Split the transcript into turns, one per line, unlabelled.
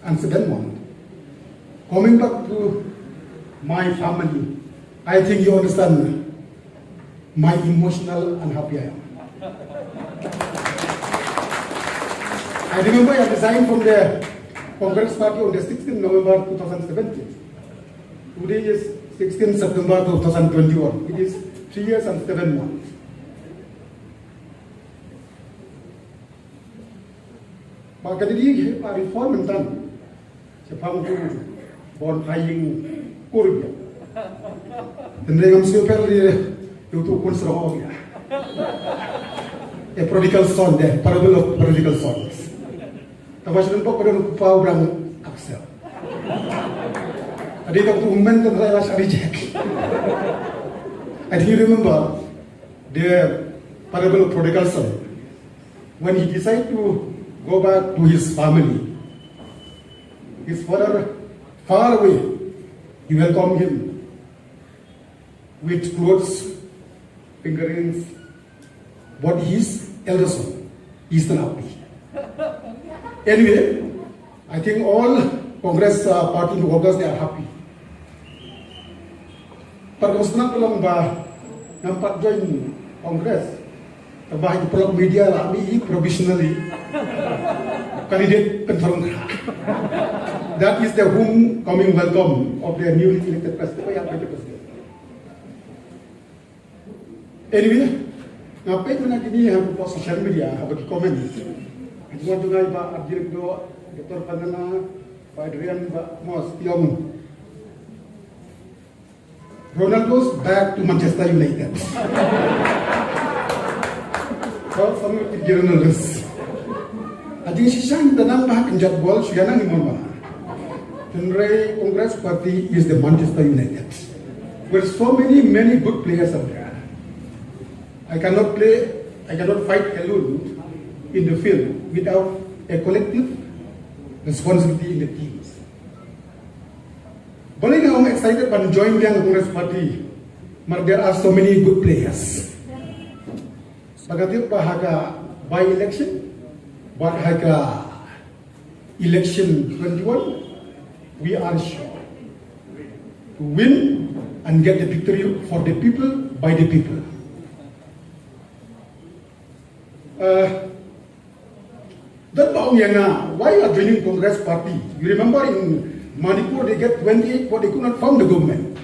and 7 months. Coming back to my family, I think you understand my emotional unhappy I am. I remember I resigned from the Congress Party on the 16th November 2017. Today is 16th September 2021. It is 3 years and 7 months. But kadiri reform and done. Sepang tu bon paying kurya. Tendang siapa lagi itu Khun sarong awria. A prodigal son there, parable of prodigal sons. Tawasan po pada pau orang aksel. Tadi tak tu ummen kan saya rasa reject. And he remember the parable of prodigal son when he decided to go back to his family. His father, far away, he welcomed him with clothes, finger rings, but his elder son is not happy. Anyway, I think all Congress party workers, they are happy. Perkosna pulang bah nampak join Congress, terbah di pulang media lah, ini provisionally candidate confirmed. That is the homecoming welcome of the newly elected president. Anyway, ngapain mana kini yang buat social media, bagi komen. Semua juga Pak Abdul Dr. Pandana, Pak Adrian, Pak Mos, Tiong. Ronald goes back to Manchester United. Kalau sama journalist, aja sisang tenang bah kenjat bol siapa ni mohon bah. Tenrai Congress Party is the Manchester United, where so many good players are there. I cannot fight alone in the field without a collective responsibility in the teams. Boleh nggak orang excited pada join yang Congress Party? But there are so many good players. Bagaimana bahagia by election, bahagia election 21, we are sure to win and get the victory for the people by the people. Donbok why you are joining Congress Party? You remember in Manipur they get 28, but they could not form the government.